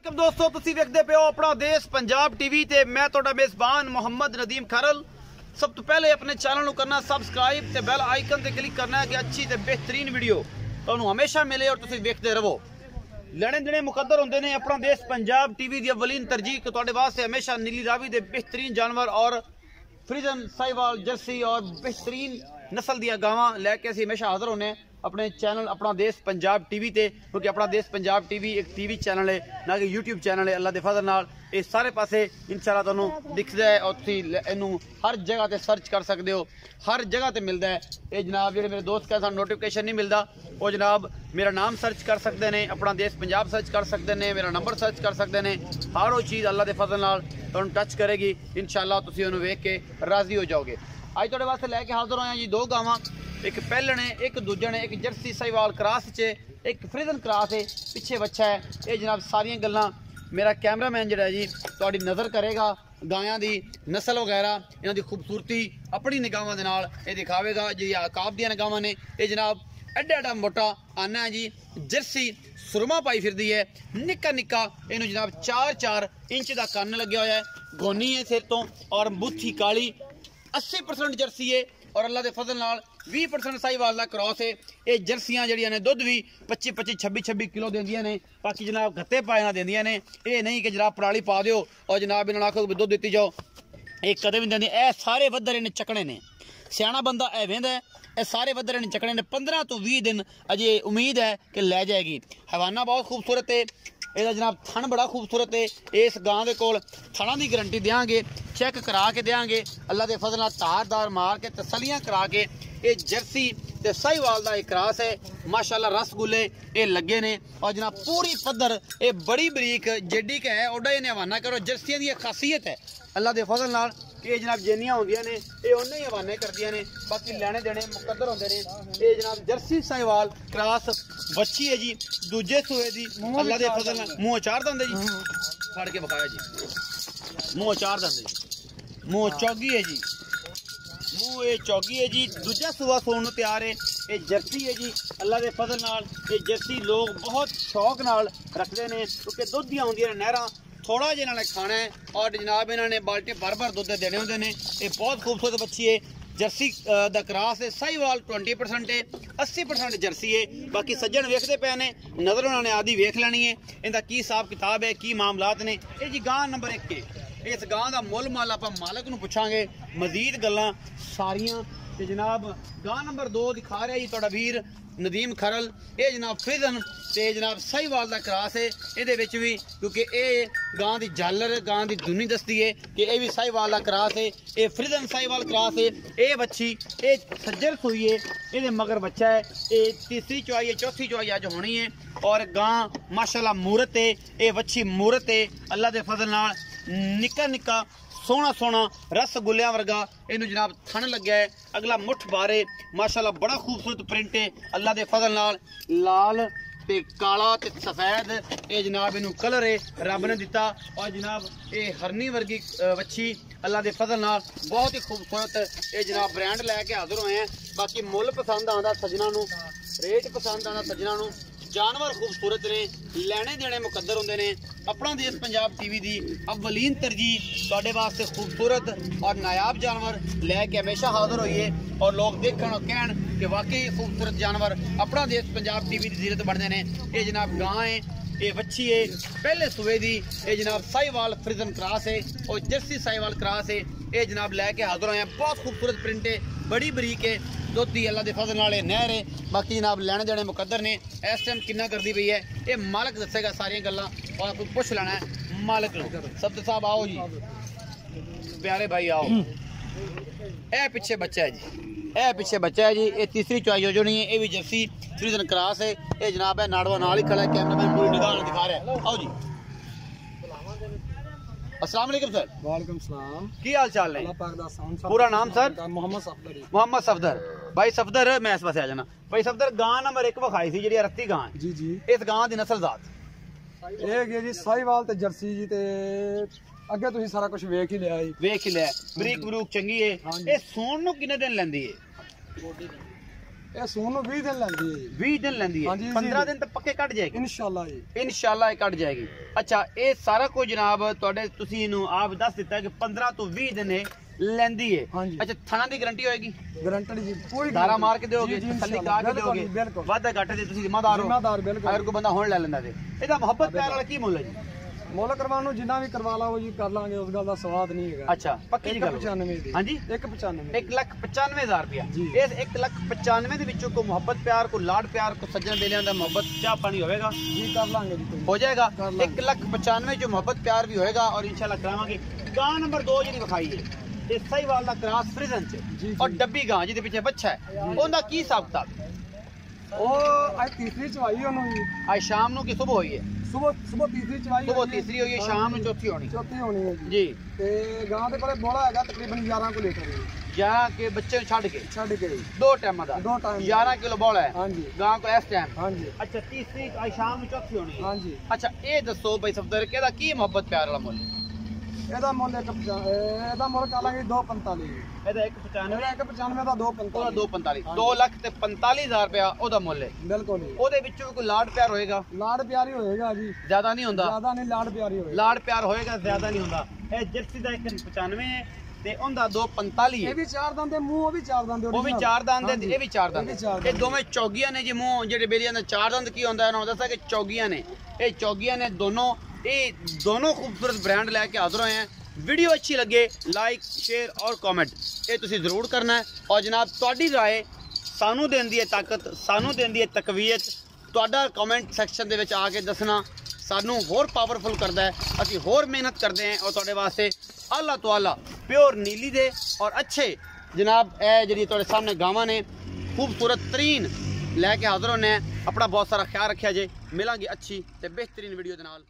वालेकुम दोस्तों, तुसी वेखदे पे हो अपना देश पंजाब टीवी ते मैं तुहाडा मेज़बान मोहम्मद नदीम खरल। सब तो पहले अपने चैनल को करना सबसक्राइब ते बेल आइकन ते क्लिक करना है कि अच्छी ते बेहतरीन वीडियो तुहानू हमेशा मिले और तुसी वेखदे रहो। लेने देने मुकद्दर होंदे ने। अपना देश पंजाब टीवी दी अवलीन तरजीह कि तुहाडे वास्ते हमेशा नीली रावी दे बेहतरीन जानवर और फ्रीजन साहिवाल जर्सी और बेहतरीन नस्ल दी गावां लैके असीं हमेशा हाजिर होने अपने चैनल अपना देश पंजाब टीवी ते, क्योंकि अपना देश पंजाब टीवी एक टीवी चैनल है ना कि यूट्यूब चैनल है। अल्लाह दे फजल नाल ये सारे पासे इंशाअल्लाह तुहानू दिखदा है और तुसीं इनू हर जगह ते सर्च कर सकते हो, हर जगह ते मिलता है। ये जनाब जेह्ड़े मेरे दोस्त कहते नोटिफिकेशन नहीं मिलता, वो जनाब मेरा नाम सर्च कर सकते हैं, अपना देश पंजाब सर्च कर सकते हैं, मेरा नंबर सर्च कर सकते हैं। हर वो चीज़ अल्लाह दे फजल नाल तुहानू टच करेगी। इंशाअल्लाह तुसीं उहनू वेख के राजी हो जाओगे। अज तुहाडे वास्ते लैके हाजिर होए जी दो गावां, एक पैलन है एक दूजा ने, एक जर्सी साहिवाल क्रॉस च एक फ्रीजन क्रॉस है, पिछे बच्चा है। ये जनाब सारियां गल्लां मेरा कैमरामैन जिहड़ा जी तुहाडी नज़र करेगा, गायां दी नस्ल वगैरह इन्हां दी खूबसूरती अपनी निगाहां दे नाल ये दिखावेगा। जी आकाब दियां निगाहां ने। ये जनाब एडा एडा मोटा आना है जी, जर्सी सुरमा पाई फिरदी है, निक्का निक्का इनू जनाब 4-4 इंच का कन्न लग्या होया है, गोनी है सिर तो और बुत्थी काली। 80% जर्सी है और अल्लाह के फजल नाल 20% साहिवाल का क्रॉस है। ये जर्सियां जड़ियां ने दुध भी 25-25 26-26 किलो देंदियां ने। बाकी जनाब गत्ते पाए ना देंदियां ने, ये नहीं कि जनाब पराली पा दिओ और जनाब इन्होंने आखो दुध दिती जाओ, ये कदे भी नहीं देंदी। ए सारे वधर इन्हें चकने ने, सियाना बंदा ए वेंदा है, ये सारे वधर इन्हें चकने ने। 15 तो 20 दिन अजे उम्मीद है कि लै जाएगी। हवाना बहुत खूबसूरत है, ਇਹਦਾ जनाब थन बड़ा खूबसूरत है। इस गां दे कोल थणा की गारंटी देंगे, चेक करा के देंगे अल्लाह के फजल नाल, धारदार मार के तसलियां करा के। ये जर्सी ते साहिवाल दा एक क्रॉस है, माशाअल्लाह रसगुल्ले ये लगे ने और जनाब पूरी पद्धर ये बड़ी बरीक जेडी के है ओडा इन्हें हवाना करो। जर्सियां दी खासियत है अल्लाह के फजल नाल कि जनाब जिन्नियां होंदियां ने ये उन्ने ही हवाने करदियां ने, बाकी लेने देने मुकद्दर होंदे ने। ये जनाब जर्सी साहिवाल क्रॉस बच्ची है जी, दूजे सूए दी अल्लाह के फजल नाल। मुँह चार दंद जी, फड़ के बकाया जी, मुँह चार दंद जी, मुँह चौगी है जी, मुँह ये चौगी है जी। दूजा सूआ सोन नूं तैयार है। ये जर्सी है जी अल्लाह के फजल नाल। ये जर्सी लोग बहुत शौक नाल रखते हैं क्योंकि दुध दियां होंदियां ने नहरां, थोड़ा जिहा इन्होंने खाना है और जनाब इन्होंने बाल्टी भर भर दुध देने होंदे ने। ये बहुत खूबसूरत बच्ची है, जर्सी दा क्रॉस है। साहिवाल 20% है, 80% जर्सी है। बाकी सज्जन वेखते पे ने, नज़र उन्होंने आदि वेख लेनी है इनका की हिसाब किताब है, की मामलात ने। ये जी गां नंबर 1 है। इस गां का मुल माल आप मालक नूं पुछांगे, मजीद गल्लां सारियां। ते जनाब गां नंबर 2 दिखा रहा जी तुहाडा वीर नदीम खरल। ये जनाब फ्रीजन ते जनाब साहिवाल का क्रॉस है। ये भी क्योंकि ये गां की झालर गां की धुनी दसती है कि यह भी साहिवाल का क्रॉस है। ये फ्रीजन साहिवाल क्रॉस है। ये बच्ची ये सज्जर सूई है, ये मगर बच्चा है। ये तीसरी चौई है, चौथी चौई अज होनी है और गां माशाल्लाह मूरत है। ये बच्ची मूरत है अल्लाह के फजल नाल, निक्का निक्का सोहना सोहना रसगुल्लियां वर्गा इनू जनाब थन लग्या है। अगला मुठ बारे माशाल्लाह बड़ा खूबसूरत प्रिंट है अल्लाह के फजल नाल, लाल ते काला ते सफेद ये जनाब इनू कलर है रब ने दिता। और जनाब ये हरनी वर्गी बच्ची अल्लाह के फजल नाल बहुत ही खूबसूरत ये जनाब ब्रांड लैके हाजिर होए हैं। बाकी मुल पसंद आंदा सज्जना नू, रेट पसंद आंदा सज्जना नू, जानवर खूबसूरत ने, लेने देने मुकद्दर होंदे ने। अपना देश पंजाब टीवी दी अवलीन तरजीह तुहाडे वास्ते खूबसूरत और नायाब जानवर लैके हमेशा हाजिर होइए और लोग देखण और कहण कि वाकई खूबसूरत जानवर अपना देश पंजाब टीवी की जीरत बनते हैं। ये जनाब गां है, ये बच्ची है पहले सूबे दी। ये जनाब साहिवाल फ्रीजन क्रॉस है और जर्सी साहिवाल क्रॉस है। ये जनाब लैके हाजिर होए हैं, बहुत खूबसूरत प्रिंट है, बड़ी बरीक है, दुध दी अल्लाह के फजल नाल नहर है। बाकी जनाब लेने देने मुकद्दर ने। इस टाइम किन्ना करती पई है ये मालक दसेगा सारियां गल्लां और कोई पुछ लेना है मालक नूं। सब्द साहब आओ जी, प्यारे भाई आओ। ए पिछे बच्चा है जी, ए पिछे बच्चा है जी। ये तीसरी चॉइस हो जानी है। ये भी जर्सी फ्रीजन क्रॉस है। ये जनाब है नाड़वा नाल ही खड़ा है, कैमरामैन पूरी निगाह दिखा रहा है। आओ जी, अस्सलाम वालेकुम सर। वालेकुम सलाम। की हाल चाल है? पूरा नाम सर? मोहम्मद सफदर। मोहम्मद सफदर भाई सफदर, मैं इस पासे आ जाना भाई सफदर। गां नंबर 1 विखाई सी जी रत्ती गां जी जी। इस गां दी नस्ल जात ये जी साहिवाल ते जर्सी जी ते अगे तुसीं सारा कुछ वेख ही लिया जी। वेख ही लिया, बरीक बरूक चंगी है। ये सूण नूं किन्ने दिन लैंदी है? ਇਹ ਸੂਣ ਨੂੰ 20 ਦਿਨ ਲੈਂਦੀ ਹੈ ਜੀ। 20 ਦਿਨ ਲੈਂਦੀ ਹੈ। ਹਾਂਜੀ ਜੀ। 15 ਦਿਨ ਤੱਕ ਪੱਕੇ ਕੱਢ ਜਾਏਗੀ ਇਨਸ਼ਾਅੱਲਾ ਜੀ। ਇਨਸ਼ਾਅੱਲਾ ਇਹ ਕੱਢ ਜਾਏਗੀ। ਅੱਛਾ ਇਹ ਸਾਰਾ ਕੁਝ ਜਨਾਬ ਤੁਹਾਡੇ ਤੁਸੀਂ ਇਹਨੂੰ ਆਪ ਦੱਸ ਦਿੱਤਾ ਕਿ 15 ਤੋਂ 20 ਦਿਨ ਇਹ ਲੈਂਦੀ ਹੈ। ਹਾਂਜੀ। ਅੱਛਾ ਥਣਾ ਦੀ ਗਾਰੰਟੀ ਹੋਏਗੀ? ਗਾਰੰਟੀ ਜੀ ਪੂਰੀ ਧਾਰਾ ਮਾਰ ਕੇ ਦਿਓਗੇ, ਜੀ, ਥੱਲੇ ਕਾ ਕੇ ਦਿਓਗੇ, ਬਿਲਕੁਲ ਵਾਧਾ ਘਾਟੇ ਦੇ ਤੁਸੀਂ ਜ਼ਿੰਮੇਦਾਰ ਹੋ। ਜ਼ਿੰਮੇਦਾਰ ਬਿਲਕੁਲ। ਅਗਰ ਕੋਈ ਬੰਦਾ ਹੁਣ ਲੈ ਲੈਂਦਾ ਤੇ ਇਹਦਾ ਮੁਹੱਬਤ ਪਿਆਰ ਵਾਲਾ ਕੀ ਮੁੱਲ ਹੈ ਜੀ? ਮੁੱਲ ਕਰਵਾਉਣ ਨੂੰ ਜਿੰਨਾ ਵੀ ਕਰਵਾ ਲਾਓ ਜੀ ਕਰ ਲਾਂਗੇ, ਉਸ ਗੱਲ ਦਾ ਸਵਾਦ ਨਹੀਂ ਹੈਗਾ। ਅੱਛਾ ਪੱਕੀ ਜੀ ਗੱਲ। 195 ਦੀ। ਹਾਂਜੀ 195 1,95,000 ਰੁਪਇਆ। ਜੀ। ਇਸ 1,95,000 ਦੇ ਵਿੱਚੋਂ ਕੋਈ ਮੁਹੱਬਤ ਪਿਆਰ, ਕੋਈ ਲਾਡ ਪਿਆਰ, ਕੋਈ ਸੱਜਣ ਬੇਲਿਆਂ ਦਾ ਮੁਹੱਬਤ ਚਾਹ ਪਾਣੀ ਹੋਵੇਗਾ ਜੀ ਕਰ ਲਾਂਗੇ ਜੀ ਕੋਈ। ਹੋ ਜਾਏਗਾ। ਕਰ ਲਾਂਗੇ। 1,95,000 ਜੋ ਮੁਹੱਬਤ ਪਿਆਰ ਵੀ ਹੋਏਗਾ ਔਰ ਇੰਸ਼ਾਅੱਲਾ ਕਰਾਵਾਂਗੇ। ਗਾਂ ਨੰਬਰ 2 ਜਿਹੜੀ ਵਿਖਾਈ ਹੈ ਇਹ ਸਾਹੀਵਾਲ ਦਾ ਕ੍ਰਾਸ ਫ੍ਰੀਜ਼ਨ ਚ ਜੀ। ਔਰ ਡੱਬੀ ਗਾਂ ਜਿਹਦੇ ਪਿੱਛੇ ਬੱਚਾ ਹੈ ਉਹਦਾ ਕੀ ਹਿਸਾਬ ਕਿਤਾਬ? ਉਹ ਅੱਜ ਤੀਸਰੀ ਚਵਾਈ ਉਹਨੂੰ ਜੀ। ਅੱਜ ਸ਼ਾਮ ਨੂੰ ਕਿ ਸੁਬਹ ਹੋਈ ਹੈ? ਸਵੇਰ ਤੀਸਰੀ ਚਵਾਈ ਸੁਬਹ ਤੀਸਰੀ ਹੋਈ ਹੈ, ਸ਼ਾਮ ਨੂੰ ਚੌਥੀ ਹੋਣੀ। ਚੌਥੀ ਹੋਣੀ ਹੈ ਜੀ। ਜੀ ਤੇ ਗਾਂ ਦੇ ਕੋਲੇ ਬੋਲਾ ਹੈਗਾ ਤਕਰੀਬਨ 11 ਕੋ ਲੀਟਰ ਜੀ। ਜਾਂ ਕਿ ਬੱਚੇ ਨੂੰ ਛੱਡ ਕੇ ਛੱਡ ਕੇ ਜੀ। ਦੋ ਟਾਈਮਾਂ ਦਾ 2 ਟਾਈਮ 11 ਕਿਲੋ ਬੋਲਾ ਹੈ ਹਾਂਜੀ ਗਾਂ ਕੋ ਇਸ ਟਾਈਮ। ਹਾਂਜੀ ਅੱਛਾ ਤੀਸਰੀ ਅੱਜ ਸ਼ਾਮ ਨੂੰ ਚੌਥੀ ਹੋਣੀ ਹੈ। ਹਾਂਜੀ। ਅੱਛਾ ਇਹ ਦੱਸੋ ਬਈ ਸਫਦਰ ਕਿ ਇਹਦਾ ਕੀ ਮੁਹੱਬਤ ਪਿਆਰ ਵਾਲਾ ਮੁੱਲ? ਇਹਦਾ ਮੁੱਲ ਇਹਦਾ ਮੁੱਲ ਕਰ ਲਾਂਗੇ 245 ਜੀ। ਇਹਦਾ 195 ਇਹਦਾ 195 ਦਾ 245 ਉਹਦਾ 245 2,45,000 ਰੁਪਇਆ ਉਹਦਾ ਮੁੱਲ ਹੈ। ਬਿਲਕੁਲ ਜੀ। ਉਹਦੇ ਵਿੱਚੋਂ ਕੋਈ ਲਾਡ ਪਿਆਰ ਹੋਏਗਾ? ਲਾਡ ਪਿਆਰੀ ਹੋਏਗਾ ਜੀ। ਜ਼ਿਆਦਾ ਨਹੀਂ ਹੁੰਦਾ? ਜ਼ਿਆਦਾ ਨਹੀਂ ਲਾਡ ਪਿਆਰੀ ਹੋਏਗਾ। ਲਾਡ ਪਿਆਰ ਹੋਏਗਾ, ਜ਼ਿਆਦਾ ਨਹੀਂ ਹੁੰਦਾ। ਇਹ ਜਰਸੀ ਦਾ 195 ਹੈ ਤੇ ਉਹਦਾ 245 ਹੈ। ਇਹ ਵੀ 4 ਦੰਦ ਦੇ ਮੂੰਹ, ਉਹ ਵੀ 4 ਦੰਦ ਦੇ। ਉਹ ਵੀ 4 ਦੰਦ ਦੇ, ਇਹ ਵੀ 4 ਦੰਦ ਇਹ ਵੀ ਦੇ। ਚਾਰ ਇਹ ਦੰਦ। ਦੋਵੇਂ ਚੌਗੀਆਂ ਨੇ ਜੀ। ਮੂੰਹ ਜਿਹੜੇ ਬੇਲੀਆਂ ਦਾ 4 ਦੰਦ ਕੀ ਹੁੰਦਾ ਉਹਨਾਂ ਨੂੰ ਦੱਸਿਆ ਕਿ ਚੌਗੀਆਂ ਨੇ। ਇਹ ਚੌਗੀਆਂ ਨੇ ਦੋਨੋਂ। ਇਹ ਦੋਨੋਂ खूबसूरत ब्रांड लेके हाजिर होए हैं। वीडियो अच्छी लगे लाइक शेयर और कमेंट ये तुसी जरूर करना है। और जनाब तुहाडी राय सानू देंदी है ताकत, सानू देंदी है तकवीयत। तुहाडा कमेंट सैक्शन दे विच आके दसना सानू होर पावरफुल करदा है। असीं होर मेहनत करदे हैं और तुहाडे वास्ते अल्लाह तो अल्लाह प्योर नीली दे और अच्छे जनाब ए जिहड़ी तुहाडे सामने गावां ने खूबसूरत तरीन लैके हाजिर होने। अपना बहुत सारा ख्याल रखिया जे। मिलांगे अच्छी ते बेहतरीन वीडियो दे नाल।